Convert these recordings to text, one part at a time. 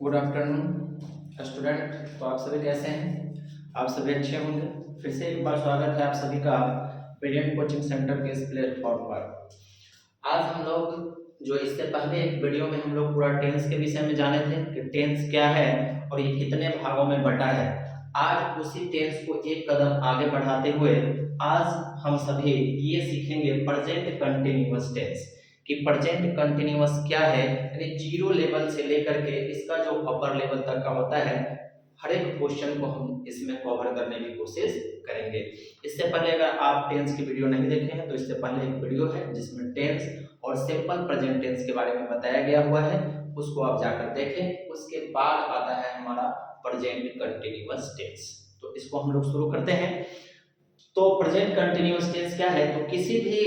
Good afternoon student. तो आप सभी कैसे हैं? आप सभी अच्छे होंगे। फिर से एक बार स्वागत है आप सभी का ब्रिलियंट कोचिंग सेंटर के इस प्लेटफॉर्म पर। आज हम लोग जो इससे पहले एक वीडियो में हम लोग पूरा टेंस के विषय में जाने थे कि टेंस क्या है और ये कितने भागों में बटा है। आज उसी टेंस को एक कदम आगे बढ़ाते हुए आज हम सभी ये सीखेंगे प्रेजेंट कंटिन्यूअस टेंस कि प्रेजेंट कंटिन्यूअस क्या है, यानी जीरो लेवल से लेकर के इसका जो अपर लेवल तक का होता है हर एक क्वेश्चन को हम इसमें कवर करने की कोशिश करेंगे। इससे पहले अगर आप टेंस की वीडियो नहीं देखे हैं तो इससे पहले एक वीडियो है जिसमें टेंस और सिंपल प्रेजेंट टेंस के बारे में बताया गया हुआ है, उसको आप जाकर देखें। उसके बाद आता है हमारा प्रेजेंट कंटिन्यूअस टेंस। तो इसको हम लोग शुरू करते हैं। तो प्रेजेंट कंटिन्यूअस टेंस क्या है? तो किसी भी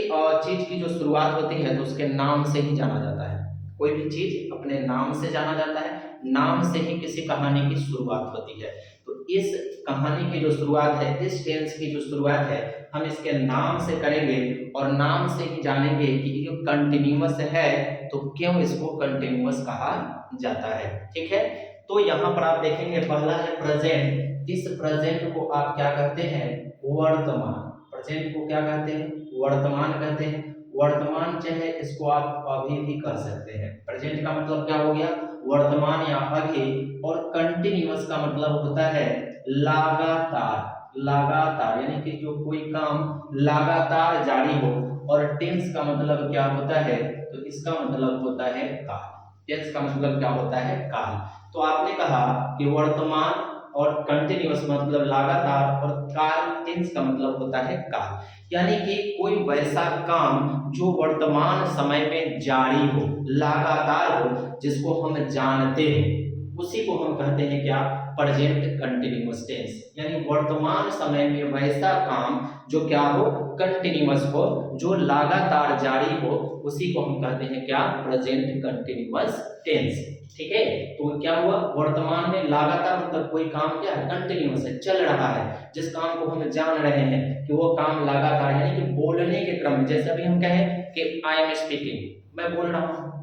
चीज की जो शुरुआत होती है तो उसके नाम से ही जाना जाता है। कोई भी चीज अपने नाम से जाना जाता है, नाम से ही किसी कहानी की शुरुआत होती है। तो इस कहानी की जो शुरुआत है, इस टेंस की जो शुरुआत है, हम इसके नाम से करेंगे और नाम से ही जानेंगे कि ये कंटिन्यूअस है तो क्यों इसको कंटिन्यूअस कहा जाता है। ठीक है, तो यहाँ पर आप देखेंगे पहला है प्रेजेंट। इस प्रेजेंट को आप क्या कहते हैं? वर्तमान। प्रेजेंट को क्या कहते हैं? वर्तमान कहते हैं। वर्तमान चाहे इसको आप अभी भी कह सकते हैं। प्रेजेंट का मतलब क्या हो गया? वर्तमान या अभी। और कंटिन्यूअस का मतलब होता है लगातार। लगातार यानी कि जो कोई काम लगातार जारी हो। और टेंस का मतलब क्या होता है? तो इसका मतलब होता है काल। टेंस का मतलब क्या होता है? काल। तो आपने कहा कि वर्तमान और कंटिन्यूअस मतलब लगातार और काल टेंस का मतलब होता है काल, यानी कि कोई वैसा काम जो वर्तमान समय में जारी हो, लगातार हो, जिसको हम जानते हैं, उसी को हम कहते हैं क्या? Present continuous tense. यानी वर्तमान समय में वैसा काम जो क्या हो? कंटिन्यूअस हो, जो लगातार जारी हो, उसी को हम कहते हैं क्या? Present continuous tense. ठीक है, तो क्या हुआ? वर्तमान में लगातार मतलब कोई काम क्या है? कंटिन्यूअस है, चल रहा है। जिस काम को हम जान रहे हैं कि वो काम लगातार, यानी कि बोलने के क्रम में, जैसे अभी हम कहें कि आई एम स्पीकिंग, मैं बोल रहा हूं।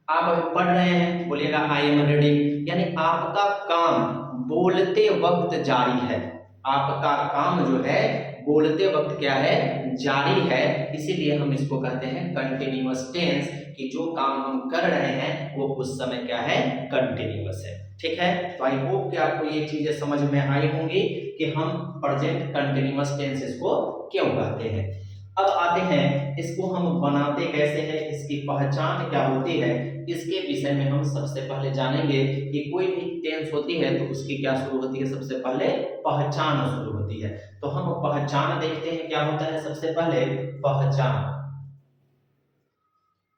आप अभी पढ़ रहे हैं, बोलिएगा आई एम रीडिंग, यानी आपका काम बोलते वक्त जारी है। आपका काम जो है बोलते वक्त क्या है? जारी है। इसीलिए हम इसको कहते हैं कंटिन्यूअस टेंस, कि जो काम हम कर रहे हैं वो उस समय क्या है? कंटिन्यूअस है। ठीक है, तो आई होप कि आपको ये चीजें समझ में आई होंगी कि हम प्रेजेंट कंटिन्यूअस टेंस इसको क्यों कहते हैं। अब आते हैं इसको हम बनाते कैसे हैं, इसकी पहचान क्या होती है, इसके विषय में हम सबसे पहले जानेंगे कि कोई भी टेंस होती है तो उसकी क्या शुरू होती है? सबसे पहले पहचान शुरू होती है। तो हम पहचान देखते हैं क्या होता है। सबसे पहले पहचान,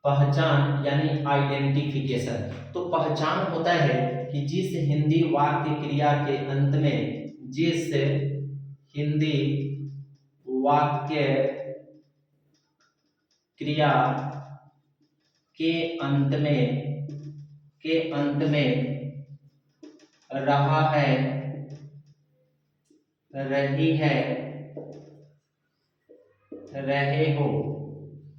पहचान यानी आइडेंटिफिकेशन। तो पहचान होता है कि जिस हिंदी वाक्य क्रिया के अंत में, जिस हिंदी वाक्य क्रिया के अंत में, के अंत में रहा है, रही है, रहे हो,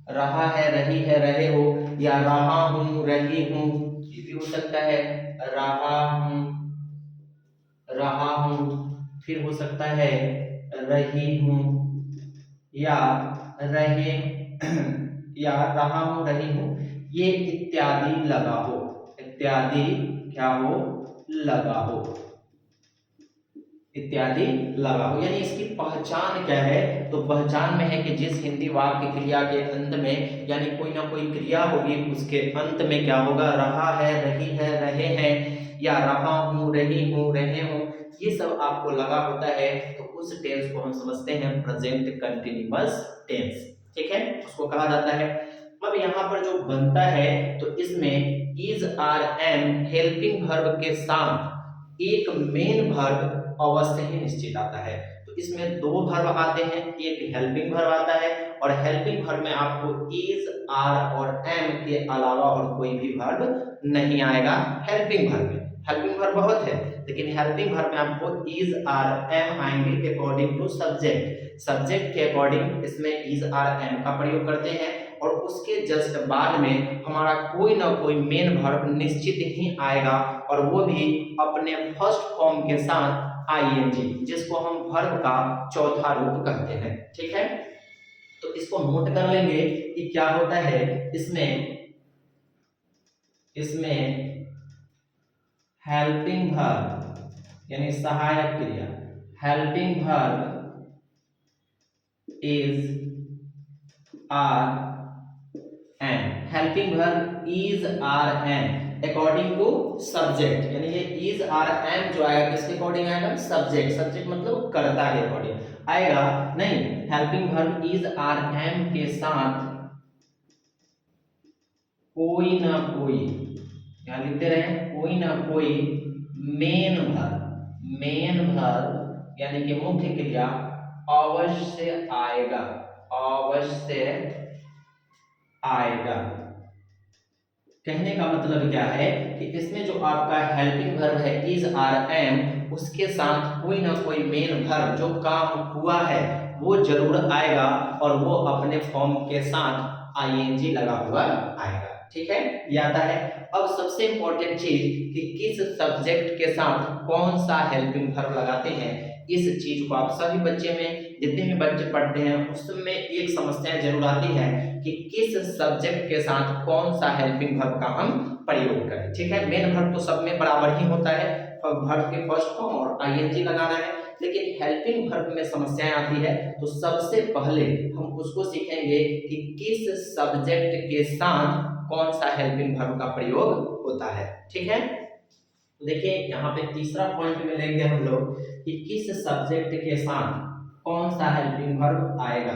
रहा है, रही है, रहे हो, या रहा हूं, रही हूं, ये भी हो सकता है। रहा हूं, रहा हूं, फिर हो सकता है रही हूं, या रहे या रहा हूं, रही हूं, ये इत्यादि लगा हो। इत्यादि क्या हो? लगा हो। इत्यादि लगा हो, यानी इसकी पहचान क्या है? तो पहचान में है कि जिस हिंदी वाक्य क्रिया के अंत में, यानी कोई ना कोई क्रिया होगी, उसके अंत में क्या होगा? रहा है, रही है, रहे हैं, या रहा हूं, रही हूं, रहे हूं, ये सब आपको लगा होता है तो उस टेंस को हम समझते हैं प्रेजेंट कंटिन्यूअस टेंस। ठीक है, उसको कहा जाता है। अब यहाँ पर जो बनता है तो इसमें is R am helping verb के साथ एक मेन वर्ब अवश्य ही निश्चित आता है। तो इसमें दो वर्ब आते हैं, एक हेल्पिंग वर्ब आता है और हेल्पिंग वर्ब में आपको इज, आर और एम के अलावा और कोई भी वर्ब नहीं आएगा हेल्पिंग वर्ब में। हेल्पिंग वर्ब बहुत है लेकिन हेल्पिंग वर्ब में आपको इज, आर, एम आएंगे अकॉर्डिंग टू सब्जेक्ट। सब्जेक्ट के अकॉर्डिंग इसमें इज, आर, एम का प्रयोग करते हैं और उसके जस्ट बाद में हमारा कोई ना कोई मेन वर्ब निश्चित ही आएगा, और वो भी अपने फर्स्ट फॉर्म के साथ आईएनजी, जिसको हम वर्ब का चौथा रूप कहते हैं। ठीक है, तो इसको नोट कर लेंगे कि क्या होता है इसमें हेल्पिंग वर्ब यानी सहायक क्रिया, helping verb is are am, helping verb is are am according to subject, यानी ये इज आर एन जो आएगा किसके अकॉर्डिंग आएगा, सब्जेक्ट, सब्जेक्ट मतलब कर्ता के अकॉर्डिंग आएगा। नहीं, helping verb is are am के साथ कोई ना कोई, यहां लिखते रहे, कोई ना कोई मेन वर्ब यानी कि मुख्य क्रिया अवश्य आएगा, अवश्य आएगा। कहने का मतलब क्या है कि इसमें जो आपका हेल्पिंग वर्ब है इज आर एम, उसके साथ कोई ना कोई मेन वर्ब जो काम हुआ है वो जरूर आएगा, और वो अपने फॉर्म के साथ आईएनजी लगा हुआ आएगा। ठीक है, ये आता है। अब सबसे इंपॉर्टेंट चीज कि किस सब्जेक्ट के साथ कौन सा हेल्पिंग वर्ब लगाते हैं, इस चीज को आप सभी बच्चे में, जितने भी बच्चे पढ़ते हैं उसमें एक समस्या जरूर आती है कि किस सब्जेक्ट के साथ कौन सा हेल्पिंग वर्ब का हम प्रयोग करें। ठीक है, मेन वर्ब तो सब में बराबर ही होता है, वर्ब के फर्स्ट फॉर्म और आईएनजी लगाना है, लेकिन हेल्पिंग वर्ब में समस्याएं आती है। तो सबसे पहले हम उसको सीखेंगे कि किस सब्जेक्ट के साथ कौन सा हेल्पिंग वर्ब का प्रयोग होता है। ठीक है, तो देखिए यहाँ पे तीसरा पॉइंट में लेंगे हम लोग कि किस सब्जेक्ट के साथ कौन सा हेल्पिंग वर्ब आएगा।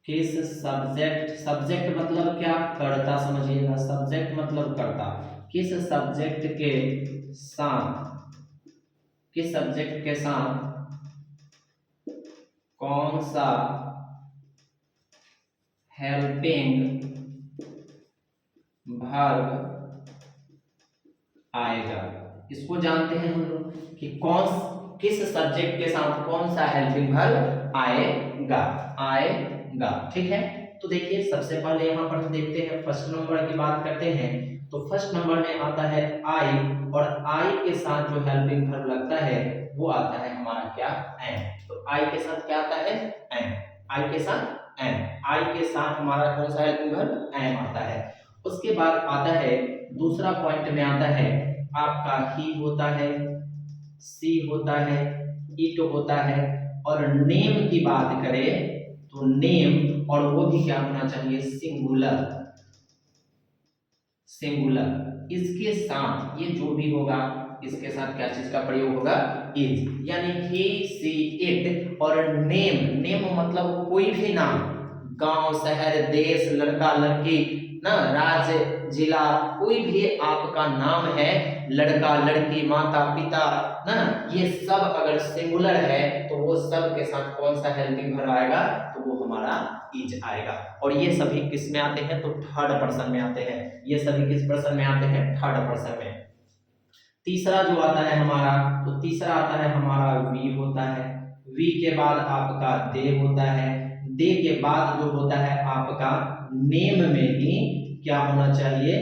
किस सब्जेक्ट, सब्जेक्ट मतलब क्या, कर्ता समझिएगा, सब्जेक्ट मतलब कर्ता, किस सब्जेक्ट के साथ, किस सब्जेक्ट के साथ कौन सा हेल्पिंग वर्ब आएगा। इसको जानते हैं हम लोग कि किस सब्जेक्ट के साथ कौन सा हेल्पिंग वर्ब आएगा। ठीक है, तो देखिए सबसे पहले यहाँ पर हम देखते हैं फर्स्ट नंबर की बात करते हैं। तो फर्स्ट नंबर में आता है आई, और आई के साथ जो हेल्पिंग वर्ब लगता है वो आता है हमारा क्या, एम। तो आई के साथ क्या आता है, एम, आई के साथ एम, आई के साथ हमारा कौन सा हेल्पिंग वर्ब, एम आता है। उसके बाद आता है दूसरा पॉइंट में आता है आपका ही होता है, सी होता है, इट होता है, और नेम की बात करें तो नेम, और वो भी क्या होना चाहिए, सिंगुलर, सिंगुलर। इसके साथ ये जो भी होगा इसके साथ क्या चीज का प्रयोग होगा, इज, यानी ही सी इट, और नेम, नेम मतलब कोई भी नाम, गांव शहर देश लड़का लड़की ना, राज्य जिला, कोई भी आपका नाम है, लड़का लड़की माता पिता ना, ये सब अगर सिंगुलर है तो वो सब के साथ कौन सा हेल्पिंग वर्ब आएगा, तो वो हमारा इज आएगा। और ये सभी किस में आते हैं, तो थर्ड पर्सन में आते हैं, ये सभी किस पर्सन में आते हैं, थर्ड पर्सन में। तीसरा जो आता है हमारा, तो तीसरा आता है हमारा वी होता है, वी के बाद आपका दे होता है, दे के बाद जो होता है आपका नेम में ही क्या होना चाहिए,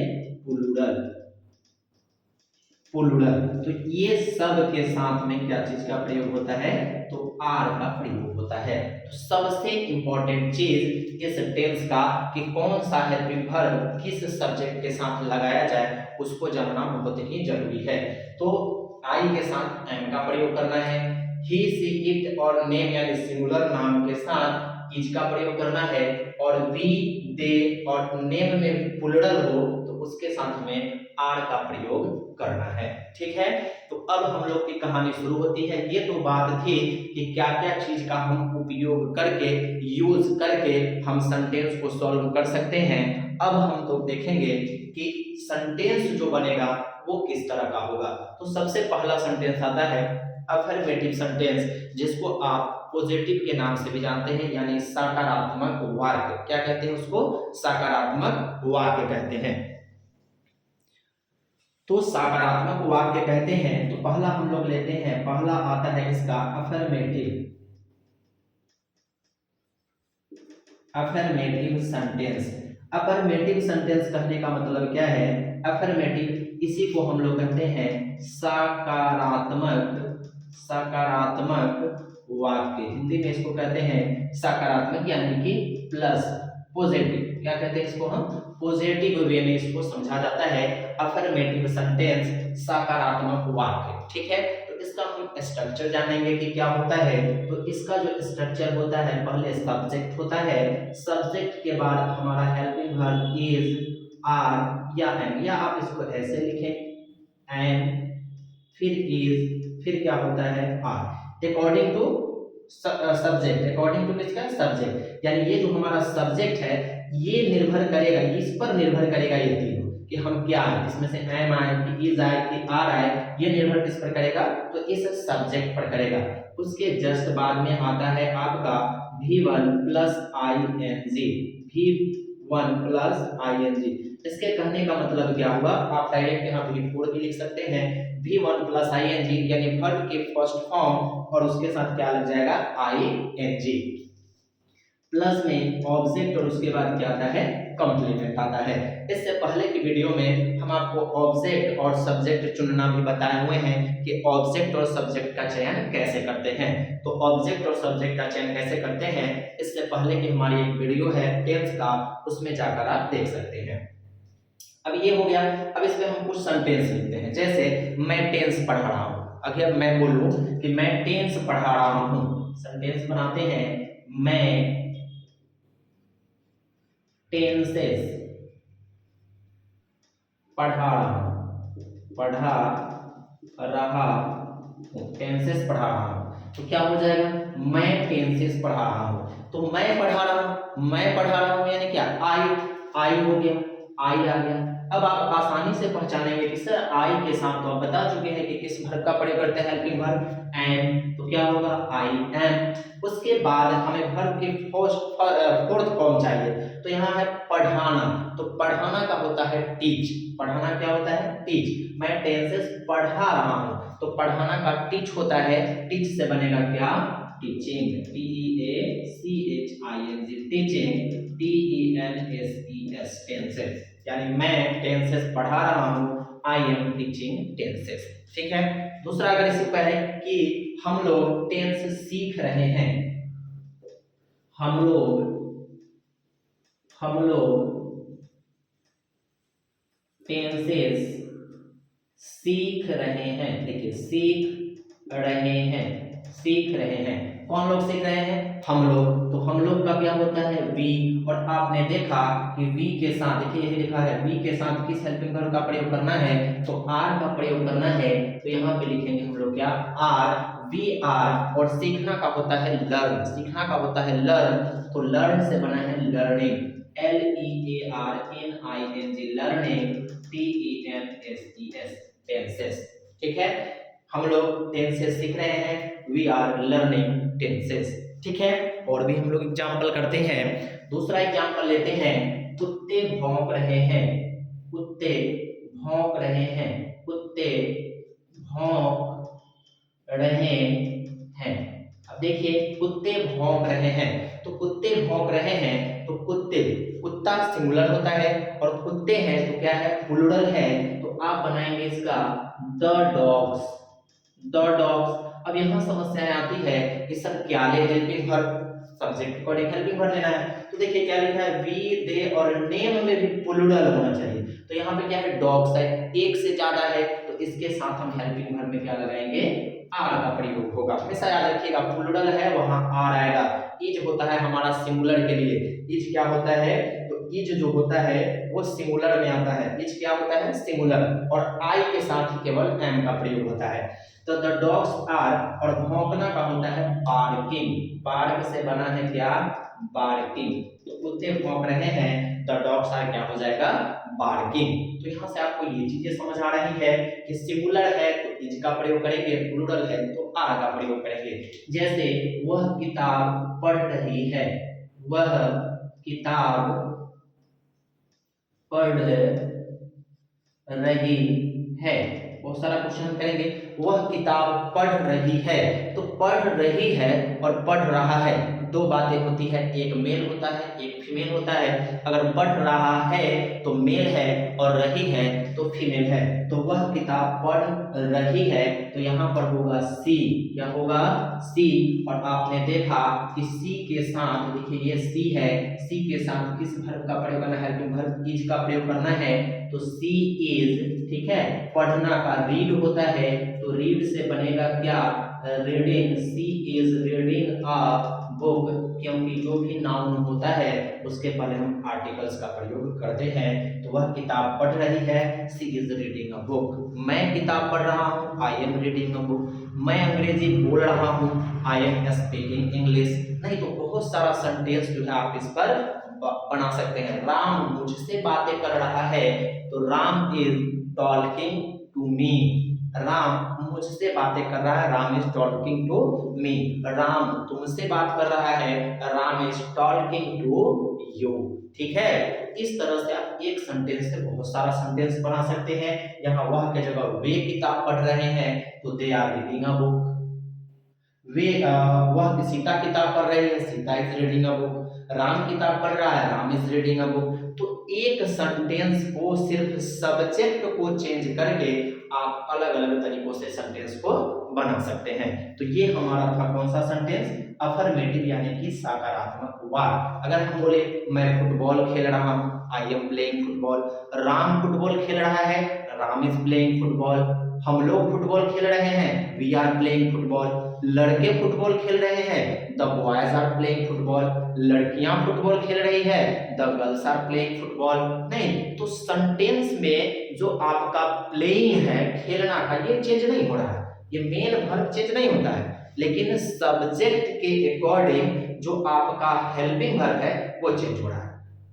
प्लूरल, प्लूरल। तो ये सब के साथ में क्या चीज का प्रयोग होता है, तो आर का प्रयोग होता है। तो सबसे इंपॉर्टेंट चीज इस टेंस का कि कौन सा हेल्पिंग वर्ब किस सब्जेक्ट के साथ लगाया जाए उसको जानना बहुत ही जरूरी है। तो आई के साथ एम का प्रयोग करना है, ही सी इट और नेम यानी सिंगुलर नाम के साथ इज का प्रयोग करना है, और वी दे और नेम में प्लूरल हो तो उसके साथ में आर का प्रयोग करना है। ठीक है, तो अब हम लोग की कहानी शुरू होती है। ये तो बात थी कि क्या क्या चीज का हम उपयोग करके, यूज करके हम सेंटेंस को सॉल्व कर सकते हैं। अब हम लोग देखेंगे कि सेंटेंस जो बनेगा वो किस तरह का होगा। तो सबसे पहला सेंटेंस आता है अफर्मेटिव सेंटेंस, जिसको आप पॉजिटिव के नाम से भी जानते हैं, यानी सकारात्मक वाक्य। क्या कहते हैं उसको, सकारात्मक वाक्य कहते हैं। तो सकारात्मक वाक्य कहते हैं, तो पहला हम लोग लेते हैं, पहला आता है इसका affirmative, affirmative sentence. Affirmative sentence कहने का मतलब क्या है? अफर्मेटिव, इसी को हम लोग कहते हैं सकारात्मक, सकारात्मक वाक्य। हिंदी में इसको कहते हैं सकारात्मक, यानी कि प्लस, पॉजिटिव। क्या कहते हैं इसको हम? पॉजिटिव वे में इसको समझा जाता है अफर्मेटिव सेंटेंस, सकारात्मक वाक्य। ठीक है, तो इसका हम स्ट्रक्चर जानेंगे कि क्या होता है। तो इसका जो स्ट्रक्चर होता है, पहले सब्जेक्ट होता है, सब्जेक्ट के बाद हमारा हेल्पिंग वर्ब इज, आर या एम, या आप इसको ऐसे लिखें एम, फिर इज, फिर क्या होता है are, according to subject. According to किसका? सब्जेक्ट। यानी ये जो हमारा सब्जेक्ट है ये निर्भर करेगा, इस पर निर्भर करेगा ये तीनों कि हम क्या है, इसमें से एम आए कि इज आए कि आर आए, ये निर्भर किस पर करेगा? तो इस सब्जेक्ट पर करेगा। उसके जस्ट बाद में आता है आपका V1 plus ING, V1 plus ING। इसके कहने का मतलब क्या हुआ? आप डायरेक्ट यहाँ V4 भी लिख सकते हैं, V1 प्लस ING, यानी वर्ब के फर्स्ट फॉर्म और उसके साथ क्या लग जाएगा? ING। प्लस में ऑब्जेक्ट और उसके बाद क्या आता है? कॉम्प्लीमेंट आता है। इससे पहले की वीडियो में हम आपको ऑब्जेक्ट और सब्जेक्ट चुनना भी बताए हुए हैं कि ऑब्जेक्ट और सब्जेक्ट का चयन कैसे करते हैं। तो ऑब्जेक्ट और सब्जेक्ट का चयन कैसे करते हैं, इससे पहले की हमारी एक वीडियो है टेंस का, उसमें जाकर आप देख सकते हैं। अब ये हो गया। अब इसमें हम कुछ सेंटेंस लिखते हैं, जैसे मैं टेंस पढ़ा रहा हूँ। अगर मैं बोलूं कि मैं टेंस पढ़ा रहा हूँ, सेंटेंस बनाते हैं, मैं टेंसेस पढ़ा रहा हूं, पढ़ा रहा हूं, टेंसेस पढ़ा रहा हूं। तो क्या हो जाएगा? मैं टेंसेस पढ़ा रहा हूं। तो मैं पढ़ा रहा हूं, मैं पढ़ा रहा हूं यानी क्या? आई हो गया, आई आ गया। अब आप आसानी से पहचानेंगे कि सर आई के साथ तो आप बता चुके हैं कि किस वर्ब का प्रयोग करते हैं, हेल्पिंग वर्ब एम। तो क्या होगा? I am. उसके बाद हमें वर्ब की फोर्थ फॉर्म चाहिए, तो यहाँ है पढ़ाना। तो पढ़ाना का होता है टीच। पढ़ाना क्या होता है? टीच। मैं टेंसेस पढ़ा रहा हूं, तो पढ़ाना का टीच होता है, टीच से बनेगा क्या? Teaching, TEACHING, teaching, TENSES, tenses. यानी मैं टेंसेस पढ़ा रहा हूं, आई एम टीचिंग टेंसेस। ठीक है। दूसरा अगर इसी पर है कि हम लोग टेंस सीख रहे हैं, हम लोग टेंसेस सीख रहे हैं। देखिए सीख रहे हैं, सीख रहे हैं। कौन लोग सीख रहे हैं? हम लोग। तो हम लोग का क्या होता है? वी। और आपने देखा कि वी के साथ, देखिए यही लिखा है, वी के साथ किस हेल्पिंग वर्ब का प्रयोग करना है? तो आर का प्रयोग करना है। तो यहाँ पे लिखेंगे हम लोग क्या? Are, we are. और सीखना का होता है लर्न, सीखना का होता है लर्न। तो लर्न से बना है learning, LEARNING, learning, TENSES, tenses. ठीक है, हम लोग टेंसेस सीख रहे हैं, वी आर लर्निंग टेंसेस। ठीक है, और भी हम लोग एग्जांपल करते हैं। दूसरा एग्जांपल लेते हैं, कुत्ते भौंक रहे हैं, कुत्ते भौंक रहे हैं, कुत्ते भौंक रहे हैं। अब देखिए कुत्ते भौंक रहे हैं, तो कुत्ते भौंक रहे हैं, तो कुत्ते, कुत्ता सिंगुलर होता है और कुत्ते हैं तो क्या है? प्लूरल है। तो आप बनाएंगे इसका द डॉग्स, द डॉग्स। अब यहाँ समस्या आती है कि सर क्या ले हेल्पिंग वर्ब, सब्जेक्ट को हेल्पिंग वर्ब लेना है। तो देखिए क्या लिखा है? वी, दे और नेम में भी प्लूरल होना चाहिए। तो यहाँ पे क्या है? डॉग्स है, एक से ज्यादा है, तो इसके साथ हम हेल्पिंग वर्ब में क्या लगाएंगे? आर का प्रयोग होगा। हमेशा याद रखिएगा, प्लूरल है वहां आर आएगा। इज होता है हमारा सिंगुलर के लिए, इज क्या होता है? तो इज जो होता है वो सिंगुलर में आता है, इज क्या होता है? सिंगुलर। और आई के साथ ही केवल एम का प्रयोग होता है। तो द डॉग्स आर, और भौंकना का होता है बार्किंग, बार्क से बना है क्या? बार्किंग। तो कुत्ते भौंक रहे हैं, द डॉग्स आर क्या हो जाएगा? बार्किंग। तो यहाँ से आपको ये चीजें समझ आ रही है कि सिंगुलर है तो इज का प्रयोग करेंगे, प्लूरल है तो आर का प्रयोग करेंगे। जैसे वह किताब पढ़ रही है, वह किताब पढ़ रही है। बहुत सारा क्वेश्चन करेंगे। वह किताब पढ़ रही है, तो पढ़ रही है और पढ़ रहा है, दो बातें होती है, एक मेल होता है एक फीमेल होता है। अगर पढ़ रहा है तो मेल है और रही है तो फीमेल है। तो वह किताब पढ़ रही है तो यहाँ पर होगा सी, क्या होगा सी। और आपने देखा कि सी के साथ, देखिए ये सी है, सी के साथ किस वर्ब का प्रयोग करना है, तो वर्ब इज का प्रयोग करना है। तो सी इज, ठीक है, पढ़ना का रीड होता है तो रीड से बनेगा क्या, reading. She is reading a book, क्योंकि जो भी नाउन होता है उसके पहले हम आर्टिकल्स का प्रयोग करते हैं। तो वह किताब पढ़ रही है, सी इज रीडिंग अ बुक। मैं किताब पढ़ रहा हूँ, I am reading a book. मैं अंग्रेजी बोल रहा हूँ, आई एम स्पीकिंग इंग्लिश। नहीं तो बहुत सारा सेंटेंस जो है आप इस पर बना सकते हैं। राम मुझसे बातें कर रहा है तो Ram is talking to me. Ram मुझसे बातें कर रहा है, Ram is talking to me. Ram तुमसे बात कर रहा है, Ram is talking to you. ठीक है, इस तरह से आप एक सेंटेंस से बहुत सारा सेंटेंस बना सकते हैं। यहाँ वह के जगह वे किताब पढ़ रहे हैं तो they are reading a book. वे वह सीता किताब पढ़ रही है, Sita is reading a book. Ram किताब पढ़ रहा है, Ram is reading a book. तो एक सेंटेंस को सिर्फ सब्जेक्ट को चेंज करके आप अलग अलग तरीकों से सेंटेंस को बना सकते हैं। तो ये हमारा था कौन सा सेंटेंस, अफर्मेटिव यानी कि सकारात्मक वाक्य। अगर हम बोले मैं फुटबॉल खेल रहा हूं, I am playing football. Ram football खेल रहा है, राम इज प्लेइंग फुटबॉल। हम लोग फुटबॉल खेल रहे हैं, वी आर प्लेइंग फुटबॉल। लड़के फुटबॉल खेल रहे हैं, the boys are playing football. लड़कियां फुटबॉल खेल रही है, the girls are playing football. नहीं तो सेंटेंस में जो आपका प्लेइंग है, खेलना का, ये चेंज नहीं हो रहा है, ये मेन वर्ब चेंज नहीं होता है, लेकिन सब्जेक्ट के अकॉर्डिंग जो आपका हेल्पिंग वर्ब है वो चेंज हो रहा है।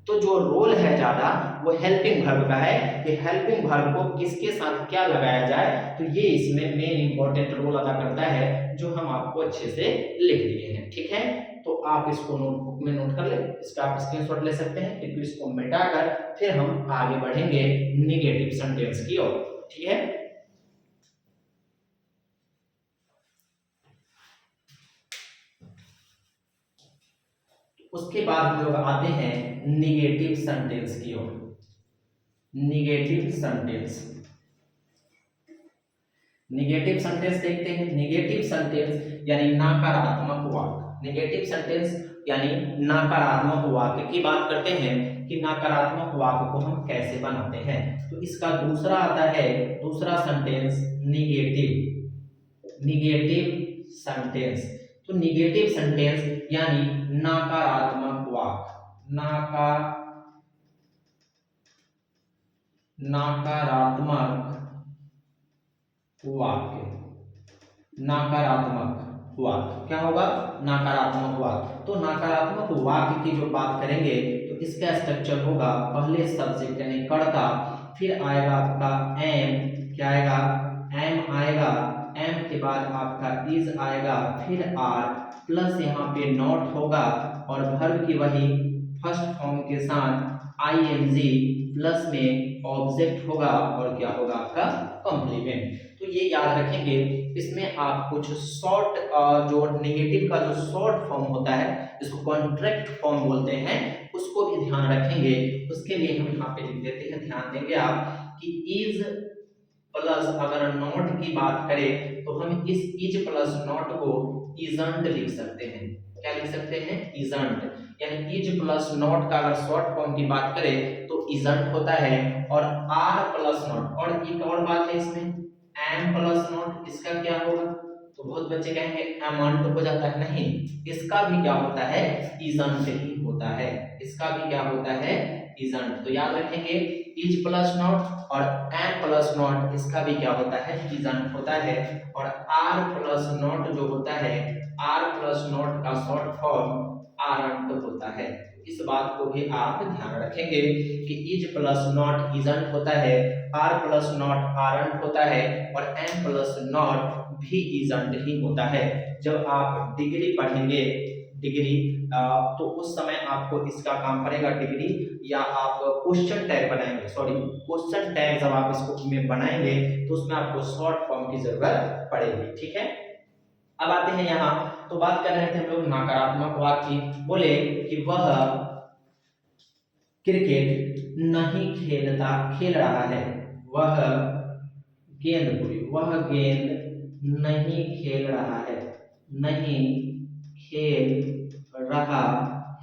तो जो रोल है ज्यादा वो हेल्पिंग वर्ब का है कि हेल्पिंग वर्ब को किसके साथ क्या लगाया जाए, तो ये इसमें मेन इंपॉर्टेंट रोल अदा करता है, जो हम आपको अच्छे से लिख दिए हैं। ठीक है, तो आप इसको नोटबुक में नोट कर ले, इसका आप स्क्रीनशॉट ले सकते हैं, क्योंकि इसको मिटाकर फिर हम आगे बढ़ेंगे निगेटिव सेंटेंस की ओर। ठीक है, उसके बाद हम लोग आते हैं निगेटिव सेंटेंस की ओर। निगेटिव सेंटेंस, निगेटिव सेंटेंस देखते हैं। निगेटिव सेंटेंस यानी नकारात्मक वाक्य। निगेटिव सेंटेंस यानी नकारात्मक वाक्य की बात करते हैं कि नकारात्मक वाक्य को हम कैसे बनाते हैं। तो इसका दूसरा आता है, दूसरा सेंटेंस निगेटिव। निगेटिव सेंटेंस, तो निगेटिव सेंटेंस यानी नकारात्मक वाक्य। नकारात्मक वाक्य। नकारात्मक वाक्य क्या होगा, नकारात्मक वाक्य। तो नकारात्मक वाक्य की जो बात करेंगे तो इसका स्ट्रक्चर होगा, पहले सब्जेक्ट यानी कर्ता, फिर आएगा आपका एम, क्या आएगा, एम आएगा, एम के बाद आपका इज आएगा, फिर आर, प्लस यहाँ पे नॉट होगा, और वर्ब की वही फर्स्ट फॉर्म के साथ आईएनजी, प्लस में ऑब्जेक्ट होगा, और क्या होगा आपका कॉम्प्लीमेंट। तो ये याद रखेंगे। इसमें आप कुछ शॉर्ट, जो नेगेटिव का जो शॉर्ट फॉर्म होता है, इसको कॉन्ट्रैक्ट फॉर्म बोलते हैं, उसको भी ध्यान रखेंगे। उसके लिए हम यहाँ पे लिख देते हैं, ध्यान देंगे आप कि इज प्लस अगर नॉट की बात करें तो हम इस इज प्लस नॉट को इजंट लिख सकते हैं। क्या लिख सकते हैं, इजंट। यानी इज प्लस नॉट का अगर शॉर्ट फॉर्म की बात करें तो इजंट होता है, और आर प्लस नॉट, और एक और बात है इसमें, एम प्लस नॉट, इसका क्या होगा, तो बहुत बच्चे कहेंगे एमंट हो जाता है, नहीं, इसका भी क्या होता है, इजंट ही होता है। इसका भी क्या होता है, इजंट। तो याद रखेंगे इज प्लस नॉट और एम प्लस नॉट, इसका भी क्या होता है, इजंट होता है। और आर प्लस नॉट जो होता है, आर प्लस नॉट का शॉर्ट फॉर्म आरंट होता है। इस बात को भी आप ध्यान रखेंगे कि इज प्लस नॉट इजंट होता है, आर प्लस नॉट आरंट होता है, और एम प्लस नॉट भी इजंट ही होता है। जब आप डिग्री पढ़ेंगे, डिग्री, तो उस समय आपको इसका काम पड़ेगा डिग्री, या आप क्वेश्चन टैग बनाएंगे, सॉरी क्वेश्चन टैग जब आप इसको में बनाएंगे तो उसमें आपको शॉर्ट फॉर्म की जरूरत पड़ेगी। ठीक है, अब आते हैं यहाँ, तो बात कर रहे थे हम लोग नकारात्मक वाक्य की। बोले कि वह क्रिकेट नहीं खेल रहा है, वह वह गेंद नहीं खेल रहा है, नहीं खेल रहा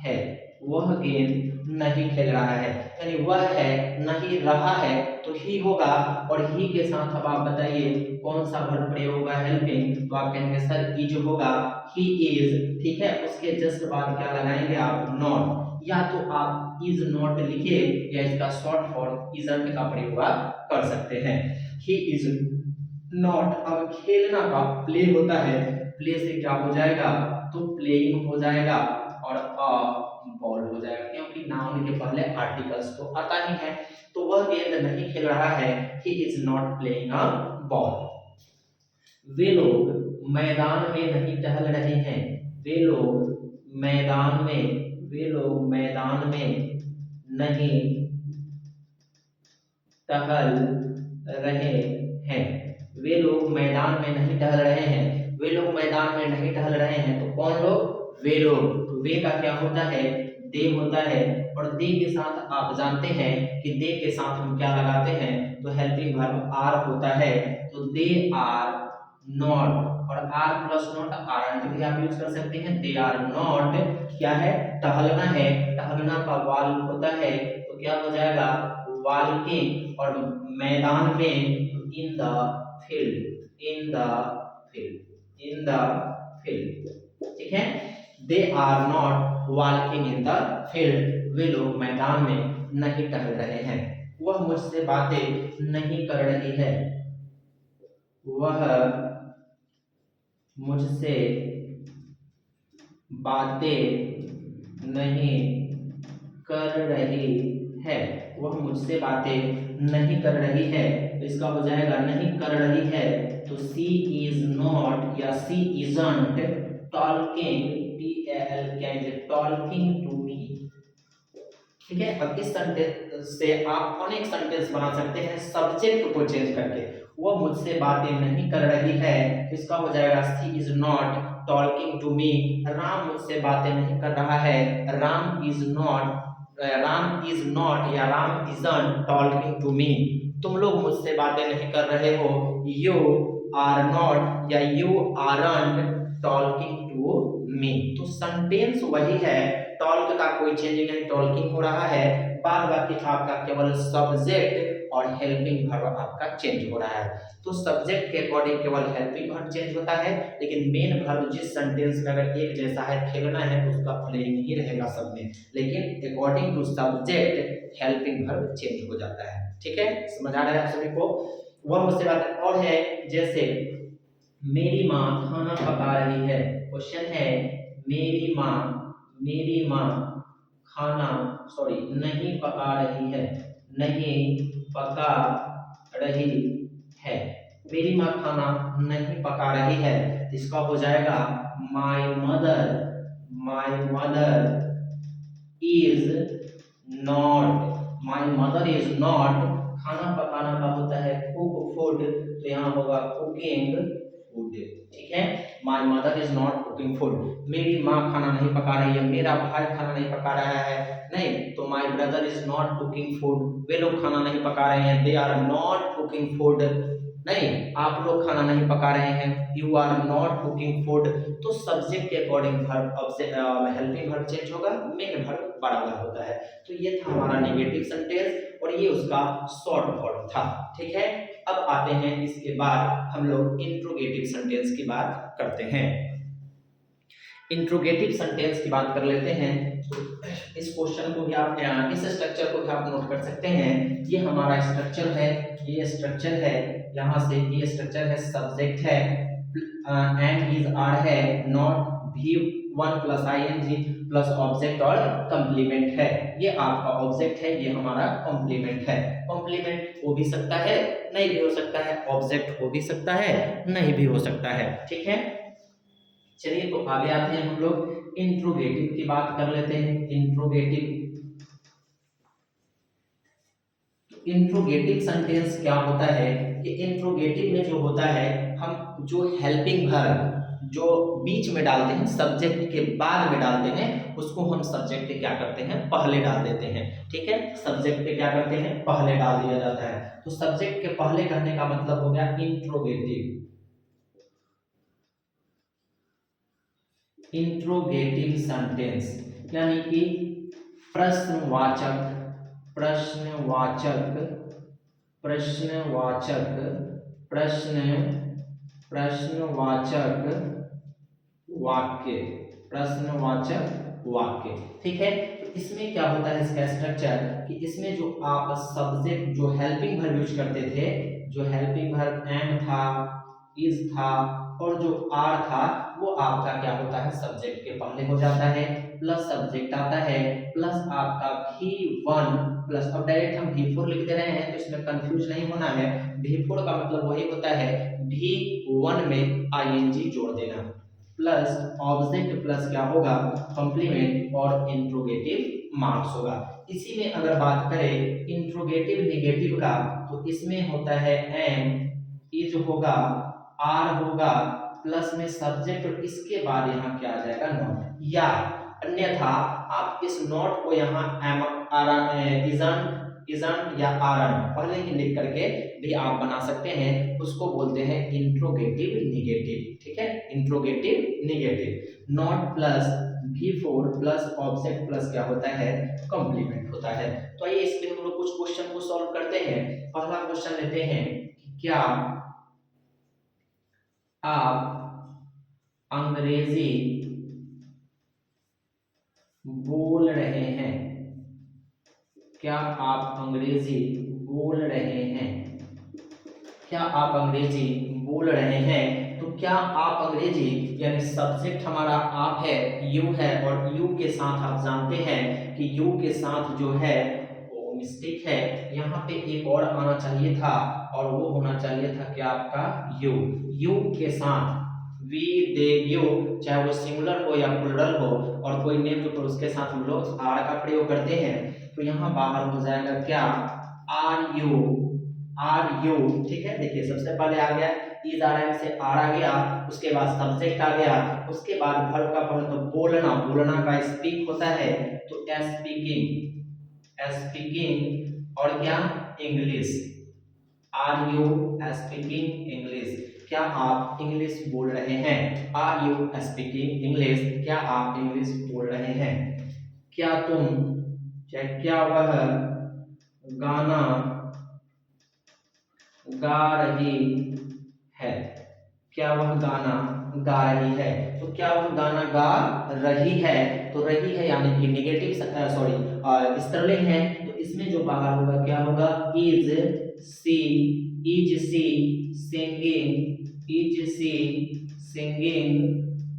है, वह गेंद नहीं खेल रहा है, यानी वह है नहीं रहा है तो ही होगा, और ही के साथ अब आप बताइए कौन सा वर्ब प्रयोग होगा हेल्पिंग, तो आप कहेंगे सर इज होगा, ही इज, ठीक है। उसके जस्ट बाद क्या लगाएंगे आप, नॉट, या तो आप इज नॉट लिखिए या इसका शॉर्ट फॉर्म इजंट का प्रयोग आप कर सकते हैं। ही इज नॉट, अब खेलना का प्ले होता है, प्ले से क्या हो जाएगा, तो प्लेइंग हो जाएगा और बॉल हो जाएगा, क्योंकि नाउन के पहले आर्टिकल्स तो आता ही है। तो वह गेंद नहीं खेल रहा है, he is not playing a ball. वे लोग मैदान में नहीं टहल रहे हैं, वे लोग मैदान में, वे लोग मैदान में नहीं टहल रहे हैं, वे लोग मैदान में नहीं टहल रहे हैं, वे लोग मैदान में नहीं टहल रहे हैं, तो कौन लोग, वे लोग। तो वे का क्या होता है, दे होता है, और दे के साथ आप जानते हैं कि दे के साथ हम क्या लगाते हैं, तो हेल्पिंग वर्ब आर होता है, तो दे आर नॉट, और आर प्लस नॉट आरंट भी आप यूज कर सकते हैं, दे आर नॉट क्या है, टहलना है, टहलना का वाल होता है, तो क्या हो जाएगा, वॉकिंग, और मैदान में in the field, in the field, in the field, ठीक है। They are not walking in the field, वे लोग मैदान में नहीं टहल रहे हैं। वह मुझसे बातें नहीं कर रही है, वह मुझसे बातें नहीं कर रही है, वह मुझसे बातें नहीं कर रही है, तो इसका हो जाएगा नहीं कर रही है, तो सी इज नॉट या she isn't talking, talking to me, ठीक है। अब इस सेंटेंस से आप अनेक सेंटेंस बना सकते हैं सब्जेक्ट को चेंज करके। वो मुझसे बातें नहीं कर रही है, इसका हो जाएगा she is not talking to me. Ram मुझसे बातें नहीं कर रहा है, Ram is not, Ram is not या Ram isn't talking to me. तुम लोग मुझसे बातें नहीं कर रहे हो, यू आर नॉट या you aren't talking to me. तो सेंटेंस वही है, टॉल्क का कोई चेंज नहीं, टॉकिंग हो रहा है, बाद बाकी आपका केवल सब्जेक्ट और हेल्पिंग वर्ब आपका चेंज हो रहा है। तो सब्जेक्ट के अकॉर्डिंग केवल हेल्पिंग वर्ब चेंज होता है, लेकिन मेन वर्ब जिस सेंटेंस में अगर एक जैसा है, खेलना है, तो उसका प्लेइंग ही रहेगा सब में, लेकिन according to subject helping verb change हो जाता है, ठीक है। समझ आ रहा है आप सभी को। वह मुझसे बात और है, जैसे मेरी माँ खाना पका रही है, क्वेश्चन है मेरी माँ खाना नहीं पका रही है, नहीं पका रही है, मेरी माँ खाना नहीं पका रही है, इसका हो जाएगा माय मदर इज नॉट, खाना पकाना का होता है कुक फूड, तो यहाँ होगा कुकिंग फूड, ठीक है। My mother is not cooking food, मेरी माँ खाना नहीं पका रही है, मेरा भाई खाना नहीं पका रहा है, नहीं, तो my brother is not cooking food, वे लोग खाना नहीं पका रहे हैं, they are not cooking food, नहीं, आप लोग खाना नहीं पका रहे हैं, you are not cooking food. तो सब्जेक्ट के according verb helping verb change होगा, मेन वर्ब बराबर होता है। तो ये था हमारा नेगेटिव सेंटेंस और ये उसका शॉर्ट फॉर्म था, ठीक है। अब आते हैं इसके बाद हम लोग इंट्रोगेटिव सेंटेंस की बात करते हैं। इंट्रोगेटिव सेंटेंस की बात कर लेते हैं, तो इस क्वेश्चन को भी आप, इस स्ट्रक्चर को भी आप नोट कर सकते हैं। ये हमारा स्ट्रक्चर है, ये स्ट्रक्चर है, यहाँ से ये स्ट्रक्चर है, सब्जेक्ट है, एंड इज आर है, नॉट भी one plus ING plus object और कंप्लीमेंट है। ये आपका ऑब्जेक्ट है, ये हमारा कॉम्प्लीमेंट है। कॉम्प्लीमेंट हो भी सकता है, नहीं भी हो सकता है, ऑब्जेक्ट हो भी सकता है, नहीं भी हो सकता है, ठीक है। चलिए तो आगे आते हैं, हम लोग इंट्रोगेटिव की बात कर लेते हैं। इंट्रोगेटिव सेंटेंस क्या होता है कि इंट्रोगेटिव में जो होता है, हम जो हेल्पिंग वर्ब जो बीच में डालते हैं, सब्जेक्ट के बाद में डालते हैं, उसको हम सब्जेक्ट के क्या करते हैं, पहले डाल देते हैं। ठीक है, सब्जेक्ट के क्या करते हैं, पहले डाल दिया जाता है। तो सब्जेक्ट के पहले कहने का मतलब हो गया इंट्रोगेटिव। इंट्रोगेटिव सेंटेंस यानी कि प्रश्नवाचक, प्रश्नवाचक, प्रश्नवाचक, प्रश्नवाचक वाक्य, प्रश्नवाचक वाक्य। ठीक है, तो इसमें क्या होता है इसका स्ट्रक्चर कि इसमें जो आप सब्जेक्ट, जो हेल्पिंग वर्ब यूज करते थे, जो हेल्पिंग वर्ब एम था, इज था और जो आर था, वो आपका क्या होता है, सब्जेक्ट के पहले हो जाता है, प्लस सब्जेक्ट आता है, प्लस आपका V1 प्लस। अब डायरेक्ट हम V4 लिख दे रहे हैं तो इसमें कंफ्यूज नहीं होना है। V4 का मतलब वही होता है V1 में ing जोड़ देना, प्लस ऑब्जेक्ट प्लस क्या होगा, कॉम्प्लीमेंट और इंट्रोगेटिव मार्क्स होगा। इसी में अगर बात करें इंट्रोगेटिव नेगेटिव का, तो इसमें होता है एम, इज होगा, आर होगा, प्लस में सब्जेक्ट और इसके बाद यहाँ क्या आ जाएगा, नॉट। या अन्यथा आप इस नॉट को यहाँ एम, आर, इजन या आरन पहले ही लिख करके भी आप बना सकते हैं, उसको बोलते हैं इंट्रोगेटिव नेगेटिव। ठीक है, interrogative negative. Not plus V4 plus object plus क्या होता है, कॉम्प्लीमेंट होता है। तो आइए इसमें हम लोग कुछ क्वेश्चन को सॉल्व करते हैं। पहला क्वेश्चन लेते हैं कि क्या आप अंग्रेजी बोल रहे हैं, क्या आप अंग्रेजी बोल रहे हैं, क्या आप अंग्रेजी बोल रहे हैं। तो क्या आप अंग्रेजी यानी सब्जेक्ट हमारा आप है, यू है, और यू के साथ आप जानते हैं कि यू के साथ जो है वो मिस्टेक है, यहाँ पे एक और आना चाहिए था और वो होना चाहिए था क्या आपका यू। यू के साथ वी, दे, यू, चाहे वो सिंगुलर हो या प्लुरल हो, और कोई नेम के ऊपर उसके साथ हम लोग आर का प्रयोग करते हैं। तो यहाँ बाहर हो जाएगा क्या, आर यू, आर यू। ठीक है, देखिए सबसे पहले आ गया इज, आर एम से आर आ गया, उसके बाद सब्जेक्ट आ गया, उसके बाद वर्ब का पढ़ो तो बोलना, बोलना का स्पीक होता है तो स्पीकिंग, स्पीकिंग, और क्या English, are you speaking English, क्या आप इंग्लिश बोल रहे हैं, आर यू स्पीकिंग इंग्लिश, क्या आप इंग्लिश बोल रहे हैं। क्या तुम, चाहे क्या वह गाना गा रही है, क्या वह गाना गा रही है। तो क्या वह गाना गा रही है, तो रही है यानी कि नेगेटिव, सॉरी स्त्रीलिंग है, तो इसमें जो बाहर होगा क्या होगा, is she, is she singing, is she singing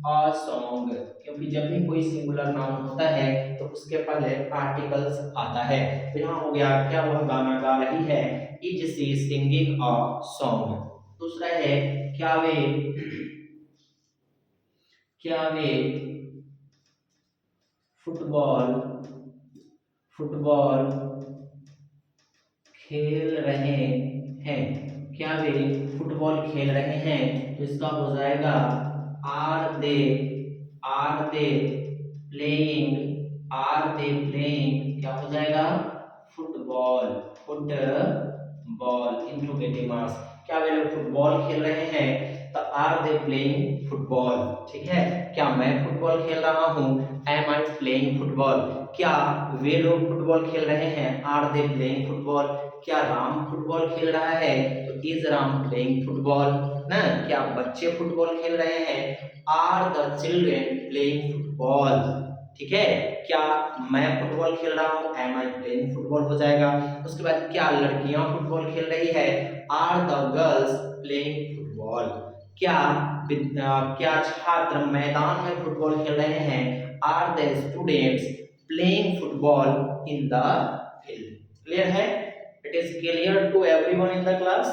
a song. क्योंकि जब भी कोई सिंगुलर नाउन होता है तो उसके पहले आर्टिकल्स आता है। तो यहाँ हो गया क्या वह गाना गा रही है, is she singing a song. दूसरा है क्या वे, क्या वे फुटबॉल, फुटबॉल खेल रहे हैं, क्या वे फुटबॉल खेल रहे हैं। तो इसका हो जाएगा are they, are they playing, are they playing, क्या हो जाएगा फुटबॉल, फुटबॉल इंट्रोगेटिव मार्क्स। क्या वे लोग फुटबॉल खेल रहे हैं, तो आर दे प्लेइंग फुटबॉल। ठीक है, क्या मैं फुटबॉल खेल रहा हूँ, एम आई प्लेइंग फुटबॉल। क्या वे लोग फुटबॉल खेल रहे हैं, आर दे प्लेइंग फुटबॉल। क्या राम फुटबॉल खेल रहा है, तो इज राम प्लेइंग फुटबॉल ना। क्या बच्चे फुटबॉल खेल रहे हैं, are the children playing football. ठीक है, क्या मैं फुटबॉल खेल रहा हूँ, एम आई प्लेइंग फुटबॉल हो जाएगा। उसके बाद क्या लड़कियां फुटबॉल खेल रही है, are the girls playing football. क्या क्या छात्र मैदान में फुटबॉल खेल रहे हैं, are the students playing football in the field. Clear है, it is clear to everyone in the class.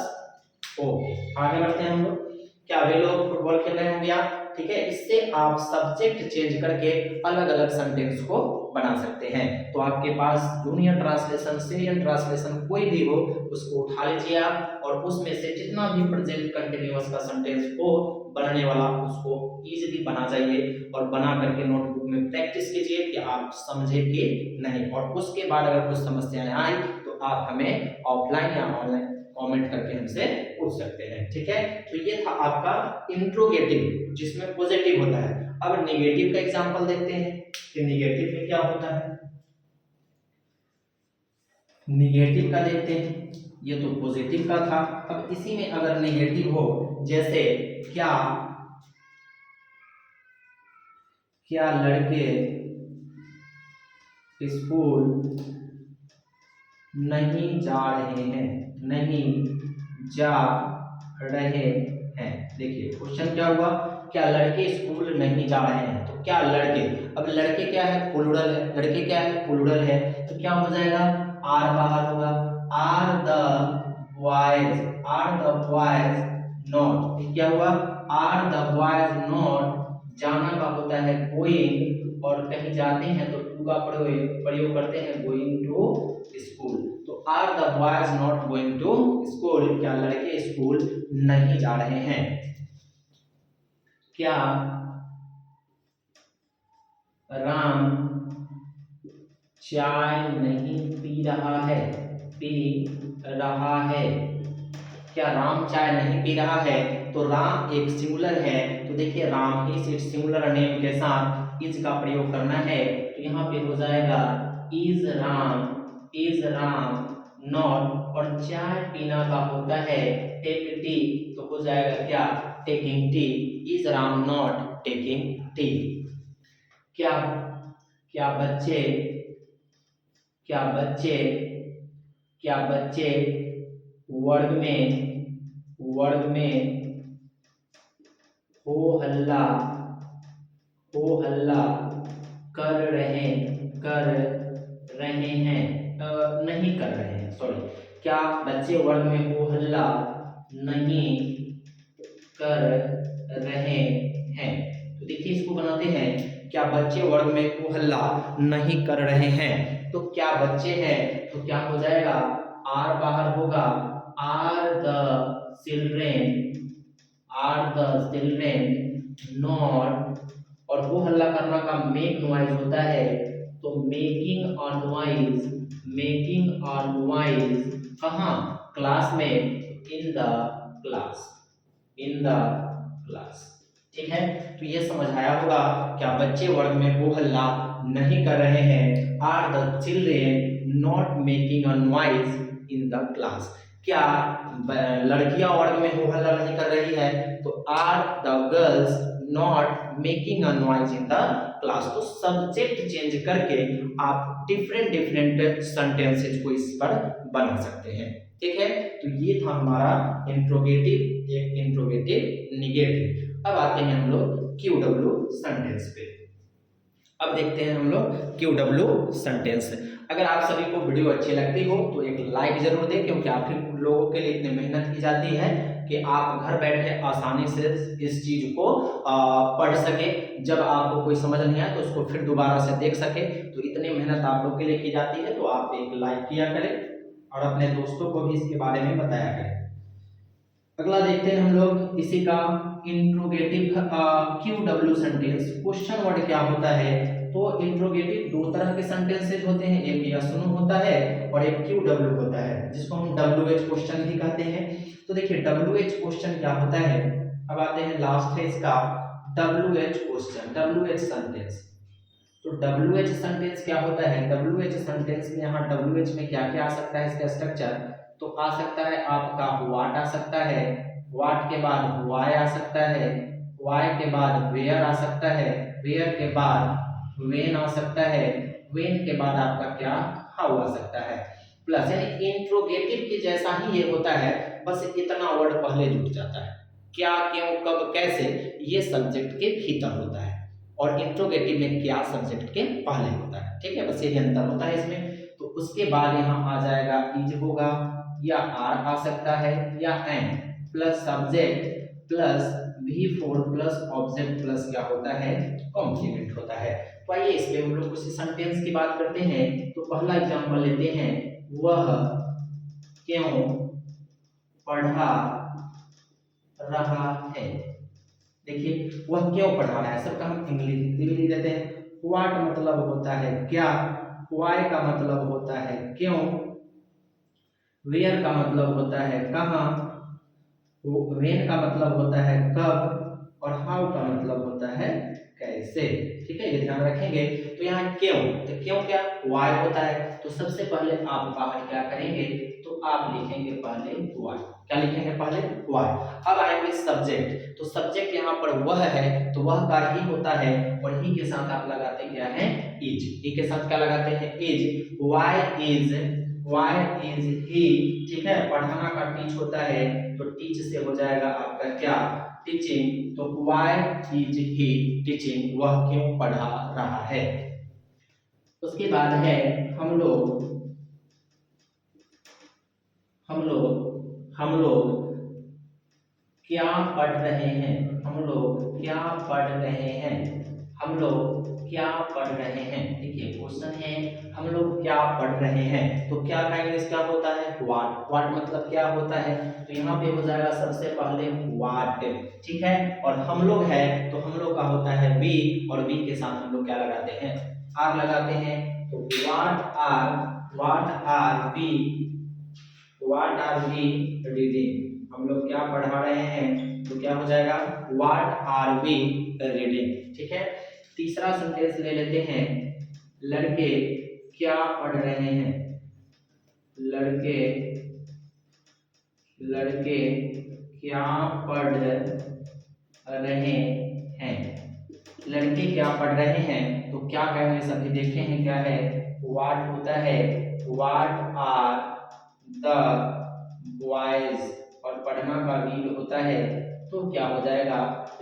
Okay, आगे बढ़ते हैं हम लोग। क्या वे लोग फुटबॉल खेल रहे होंगे, ठीक है। इससे आप सब्जेक्ट चेंज करके अलग अलग सेंटेंस को बना सकते हैं। तो आपके पास जूनियर ट्रांसलेशन, सीनियर ट्रांसलेशन कोई भी हो, उसको उठा लीजिए आप, और उसमें से जितना भी प्रेजेंट कंटिन्यूअस का सेंटेंस हो बनने वाला, उसको इजीली बना जाइए और बना करके नोटबुक में प्रैक्टिस कीजिए कि आप समझे कि नहीं। और उसके बाद अगर कुछ समस्याएं आई तो आप हमें ऑफलाइन या ऑनलाइन कमेंट करके हमसे पूछ सकते हैं, ठीक है। तो ये था आपका इंट्रोगेटिव, जिसमें पॉजिटिव होता है। अब नेगेटिव का एग्जांपल देखते हैं कि नेगेटिव में क्या होता है। नेगेटिव का देखते हैं, ये तो पॉजिटिव का था। अब इसी में अगर नेगेटिव हो, जैसे क्या क्या लड़के स्कूल नहीं जा रहे हैं, नहीं जा रहे हैं। देखिए क्वेश्चन क्या हुआ, क्या लड़के स्कूल नहीं जा रहे हैं। तो क्या लड़के, अब लड़के क्या है, प्लूरल है, लड़के क्या है, प्लूरल है, तो क्या हो जाएगा, आर बाहर होगा, आर द बॉयज नॉट, क्या हुआ, आर द बॉयज नॉट, जाना का होता है गोइंग, और कहीं जाते हैं तो टू का प्रयोग करते हैं, गोइंग टू स्कूल। तो are the boys not going to school, क्या लड़के स्कूल नहीं जा रहे हैं। क्या राम चाय नहीं पी रहा है, पी रहा है। क्या राम चाय नहीं पी रहा है, तो राम एक सिंगुलर है, तो देखिए राम ही सिंगुलर नेम के साथ इज का प्रयोग करना है, तो यहाँ पे हो जाएगा इज राम नॉट, और चाय पीना का होता है टेक टी, तो हो जाएगा क्या, taking tea, is Ram not taking tea. क्या क्या बच्चे क्या बच्चे क्या बच्चे वर्ग में हो हल्ला कर रहे नहीं कर रहे हैं, सॉरी, क्या बच्चे वर्ग में हो हल्ला नहीं कर रहे हैं। तो देखिए इसको बनाते हैं, क्या बच्चे वर्ग में हो हल्ला नहीं कर रहे हैं। तो क्या बच्चे हैं, तो क्या हो जाएगा, आर बाहर होगा, आर द चिल्ड्रेन नॉट, और वो हल्ला करना का मेक नॉइज होता है, तो मेकिंग अ नॉइज कहाँ, क्लास में, इन द क्लास, ठीक है। तो ये समझ आया होगा, क्या बच्चे वर्ग में हो हल्ला नहीं कर रहे हैं, are the children not making a noise in the class. क्या लड़कियां वर्ग में हो हल्ला नहीं कर रही है, तो are the girls not making a noise in the class. तो सब्जेक्ट चेंज करके आप डिफरेंट सेंटेंसेस को इस पर बना सकते हैं, ठीक है। तो ये था हमारा इंट्रोगेटिव, एक इंट्रोगेटिव निगेटिव। अब आते हैं हम लोग क्यूडब्ल्यू सेंटेंस पे। अब देखते हैं हम लोग क्यूडब्ल्यू सेंटेंस। अगर आप सभी को वीडियो अच्छी लगती हो तो एक लाइक जरूर दें, क्योंकि आप लोगों के लिए इतनी मेहनत की जाती है कि आप घर बैठे आसानी से इस चीज को पढ़ सके। जब आपको कोई समझ नहीं आए तो उसको फिर दोबारा से देख सके, तो इतनी मेहनत आप लोग के लिए की जाती है। तो आप एक लाइक किया करें और अपने दोस्तों को भी इसके बारे में बताया करें। अगला देखते हैं हम लोग इसी का इंट्रोगेटिव क्यूडब्ल्यू सेंटेंस। क्वेश्चन वर्ड क्या होता है, तो इंट्रोगेटिव दो तरह के सेंटेंसेस होते हैं, एक यस नो होता है और एक क्यूडब्ल्यू होता है, जिसको हम डब्ल्यूएच क्वेश्चन भी कहते हैं। तो देखिए डब्ल्यूएच क्वेश्चन क्या होता है, अब आते हैं लास्ट है इसका डब्ल्यूएच क्वेश्चन, डब्ल्यूएच सेंटेंस। तो डब्ल्यूएच सेंटेंस क्या होता है, डब्ल्यूएच सेंटेंस में यहाँ डब्ल्यूएच में क्या क्या आ सकता है इसका स्ट्रक्चर, तो आ सकता है आपका व्हाट आ सकता है, व्हाट के बाद व्हाई आ सकता है, व्हाई के बाद वेयर आ सकता है, वेयर के बाद व्हेन आ सकता है, व्हेन के बाद आपका क्या हाउ आ सकता है। प्लस यानी इंट्रोगेटिव के जैसा ही ये होता है, बस इतना वर्ड पहले जुड़ जाता है, क्या क्यों कब कैसे ये सब्जेक्ट के भीतर होता है, और इंट्रोगेटिव में क्या सब्जेक्ट के पहले होता है, ठीक है। बस यही अंतर होता है इसमें। तो उसके बाद यहाँ आ जाएगा इज होगा, या आर आ सकता है, या एन प्लस सब्जेक्ट प्लस भी फोर प्लस ऑब्जेक्ट प्लस क्या होता है, कॉम्प्लीमेंट होता है। तो आइए इस पे हम लोग कुछ सेंटेंस की बात करते हैं। तो पहला एग्जांपल लेते हैं, वह क्यों पढ़ा रहा है। देखिए वह क्यों पढ़ा रहा है, सबका हम इंग्लिश हिंदी में लिख देते हैं। व्हाट मतलब होता है क्या, व्हाई का मतलब होता है क्यों, वेयर का मतलब होता है कहाँ, व्हेन का मतलब होता है कब, और हाउ का मतलब होता है कैसे। ठीक है, ये ध्यान रखेंगे। तो यहाँ क्यों, तो क्यों क्या, व्हाई होता है। तो सबसे पहले आप बाहर क्या करेंगे, तो आप लिखेंगे पहले व्हाई। क्या लिखेंगे पहले, व्हाई। अब आएंगे सब्जेक्ट। तो सब्जेक्ट यहाँ पर वह है, तो वह का ही होता है, और ही के साथ आप लगाते क्या है, इज। ही के साथ क्या लगाते हैं, इज। Why is he. ठीक है, पढ़ाना का टीच होता है, तो टीच से हो जाएगा आपका क्या, टीचिंग। तो व्हाई इज ही टीचिंग, वह क्यों पढ़ा रहा है। उसके बाद है हम लोग हम लोग क्या पढ़ रहे हैं, हम लोग क्या पढ़ रहे हैं, हम लोग क्या पढ़ रहे हैं। देखिए क्वेश्चन है, हम लोग क्या पढ़ रहे हैं, तो क्या का इंग्लिश क्या होता है, व्हाट। व्हाट मतलब क्या होता है, तो यहाँ पे हो जाएगा सबसे पहले व्हाट। ठीक है, और हम लोग है, तो हम लोग का होता है वी, और वी के साथ हम लोग क्या लगाते हैं, आर लगाते हैं। तो व्हाट आर वी रीडिंग, हम लोग क्या पढ़ा रहे हैं, तो क्या हो जाएगा, व्हाट आर वी रीडिंग। ठीक है, तीसरा सेंटेंस ले लेते हैं, लड़के क्या पढ़ रहे हैं, लड़के लड़के क्या पढ़ रहे हैं, लड़के क्या पढ़ रहे हैं। तो क्या कहेंगे, सभी देखे हैं क्या है, व्हाट होता है, व्हाट आर द बॉयज, और पढ़ना का रीड होता है, तो क्या हो जाएगा,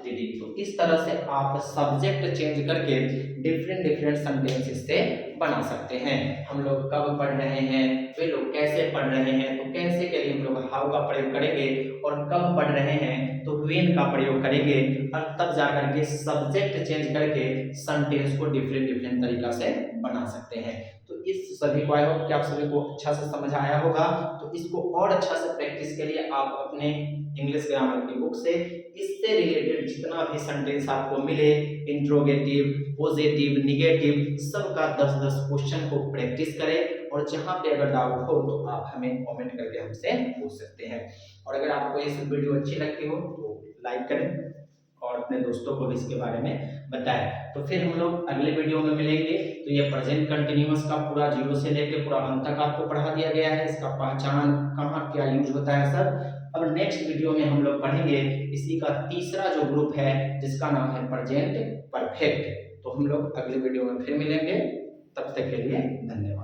रीडिंग। तो इस तरह से आप सब्जेक्ट चेंज करके डिफरेंट डिफरेंट सेंटेंसेस से बना सकते हैं। हम लोग कब पढ़ रहे हैं, वे लोग कैसे पढ़ रहे हैं, तो कैसे के लिए हम लोग हाउ का प्रयोग करेंगे, और कब पढ़ रहे हैं तो व्हेन का प्रयोग करेंगे, और तब जाकर के सब्जेक्ट चेंज करके सेंटेंस को डिफरेंट डिफरेंट तरीका से बना सकते हैं। तो इस सभी को आई होप कि आप सभी को अच्छा से समझ आया होगा। तो इसको और अच्छा से प्रैक्टिस के लिए आप अपने इंग्लिश ग्रामर की बुक से इससे रिलेटेड जितना भी सेंटेंस आपको मिले, इंट्रोगेटिव, पॉजिटिव, निगेटिव, सबका 10-10 क्वेश्चन को प्रैक्टिस करें, और जहां पे अगर डाउट हो तो आप हमें कमेंट करके हमसे पूछ सकते हैं। और अगर आपको ये सब वीडियो अच्छी लगती हो तो लाइक करें, और अपने दोस्तों को भी इसके बारे में बताएं। तो फिर हम लोग अगले वीडियो में मिलेंगे। तो ये प्रेजेंट कंटिन्यूअस का पूरा जीरो से लेकर पूरा अंत तक आपको पढ़ा दिया गया है, इसका पहचान कहाँ क्या यूज होता है सब। अब नेक्स्ट वीडियो में हम लोग पढ़ेंगे इसी का तीसरा जो ग्रुप है, जिसका नाम है प्रेजेंट परफेक्ट। तो हम लोग अगले वीडियो में फिर मिलेंगे, तब तक के लिए धन्यवाद।